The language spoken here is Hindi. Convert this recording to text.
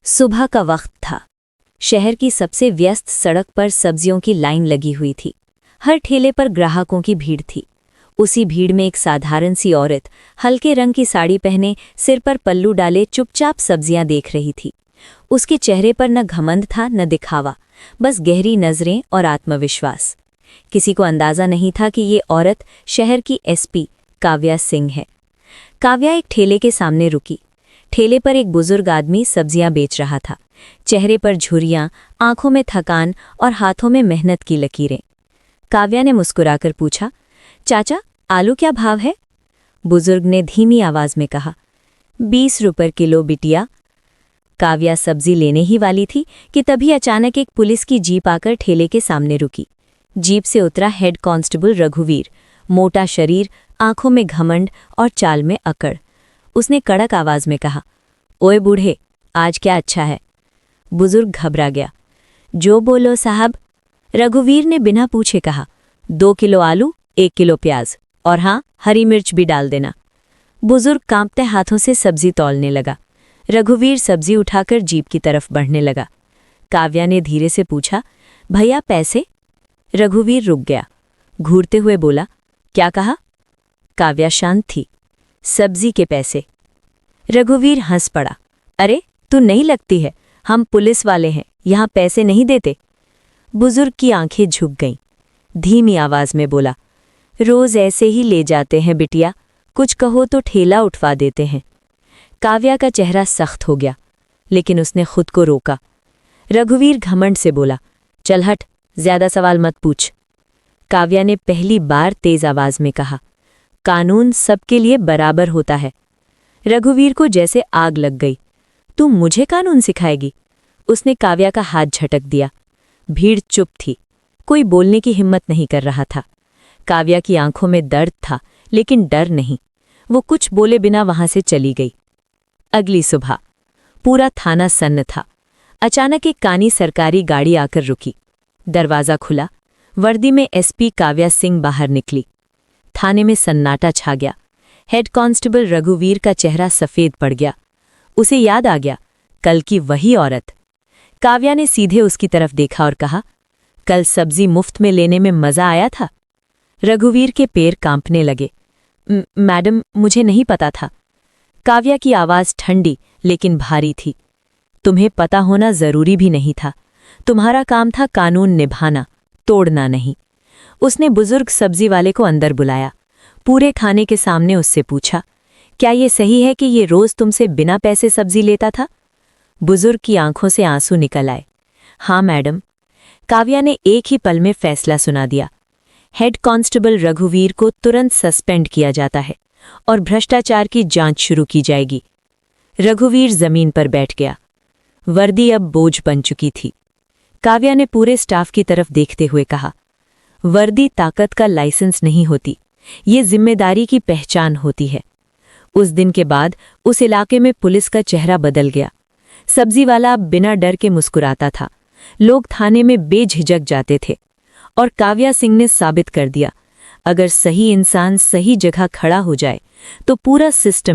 सुबह का वक्त था। शहर की सबसे व्यस्त सड़क पर सब्जियों की लाइन लगी हुई थी। हर ठेले पर ग्राहकों की भीड़ थी। उसी भीड़ में एक साधारण सी औरत हल्के रंग की साड़ी पहने, सिर पर पल्लू डाले चुपचाप सब्जियां देख रही थी। उसके चेहरे पर न घमंड था न दिखावा, बस गहरी नजरें और आत्मविश्वास। किसी को अंदाजा नहीं था कि ये औरत शहर की एसपी काव्या सिंह है। काव्या एक ठेले के सामने रुकी। ठेले पर एक बुजुर्ग आदमी सब्जियां बेच रहा था। चेहरे पर झुर्रियां, आंखों में थकान और हाथों में मेहनत की लकीरें। काव्या ने मुस्कुराकर पूछा, चाचा, आलू क्या भाव है? बुजुर्ग ने धीमी आवाज में कहा, 20 रुपये किलो बिटिया। काव्या सब्जी लेने ही वाली थी कि तभी अचानक एक पुलिस की जीप आकर ठेले के सामने रुकी। जीप से उतरा हेड कांस्टेबल रघुवीर, मोटा शरीर, आंखों में घमंड और चाल में अकड़। उसने कड़क आवाज में कहा, ओए बूढ़े, आज क्या अच्छा है? बुजुर्ग घबरा गया। जो बोलो साहब। रघुवीर ने बिना पूछे कहा, 2 किलो आलू, 1 किलो प्याज और हाँ, हरी मिर्च भी डाल देना। बुजुर्ग कांपते हाथों से सब्जी तौलने लगा। रघुवीर सब्जी उठाकर जीप की तरफ बढ़ने लगा। काव्या ने धीरे से पूछा, भैया पैसे? रघुवीर रुक गया, घूरते हुए बोला, क्या कहा? काव्या शांत थी। सब्जी के पैसे। रघुवीर हंस पड़ा, अरे तू नहीं लगती है, हम पुलिस वाले हैं, यहां पैसे नहीं देते। बुजुर्ग की आंखें झुक गईं। धीमी आवाज में बोला, रोज ऐसे ही ले जाते हैं बिटिया, कुछ कहो तो ठेला उठवा देते हैं। काव्या का चेहरा सख्त हो गया, लेकिन उसने खुद को रोका। रघुवीर घमंड से बोला, चल हट, ज्यादा सवाल मत पूछ। काव्या ने पहली बार तेज आवाज में कहा, कानून सबके लिए बराबर होता है। रघुवीर को जैसे आग लग गई। तू मुझे कानून सिखाएगी? उसने काव्या का हाथ झटक दिया। भीड़ चुप थी, कोई बोलने की हिम्मत नहीं कर रहा था। काव्या की आंखों में दर्द था, लेकिन डर नहीं। वो कुछ बोले बिना वहां से चली गई। अगली सुबह पूरा थाना सन्न था। अचानक एक कानी सरकारी गाड़ी आकर रुकी। दरवाजा खुला। वर्दी में एसपी काव्या सिंह बाहर निकली। थाने में सन्नाटा छा गया। हेड कांस्टेबल रघुवीर का चेहरा सफेद पड़ गया। उसे याद आ गया, कल की वही औरत। काव्या ने सीधे उसकी तरफ देखा और कहा, कल सब्जी मुफ्त में लेने में मजा आया था? रघुवीर के पैर कांपने लगे। मैडम, मुझे नहीं पता था। काव्या की आवाज ठंडी लेकिन भारी थी। तुम्हें पता होना जरूरी भी नहीं था। तुम्हारा काम था कानून निभाना, तोड़ना नहीं। उसने बुजुर्ग सब्जी वाले को अंदर बुलाया। पूरे खाने के सामने उससे पूछा, क्या ये सही है कि ये रोज तुमसे बिना पैसे सब्जी लेता था? बुजुर्ग की आंखों से आंसू निकल आए। हाँ मैडम। काव्या ने एक ही पल में फैसला सुना दिया। हेड कांस्टेबल रघुवीर को तुरंत सस्पेंड किया जाता है और भ्रष्टाचार की जांच शुरू की जाएगी। रघुवीर जमीन पर बैठ गया। वर्दी अब बोझ बन चुकी थी। काव्या ने पूरे स्टाफ की तरफ देखते हुए कहा, वर्दी ताकत का लाइसेंस नहीं होती, ये जिम्मेदारी की पहचान होती है। उस दिन के बाद उस इलाके में पुलिस का चेहरा बदल गया। सब्जी वाला अब बिना डर के मुस्कुराता था। लोग थाने में बेझिझक जाते थे। और काव्या सिंह ने साबित कर दिया, अगर सही इंसान सही जगह खड़ा हो जाए तो पूरा सिस्टम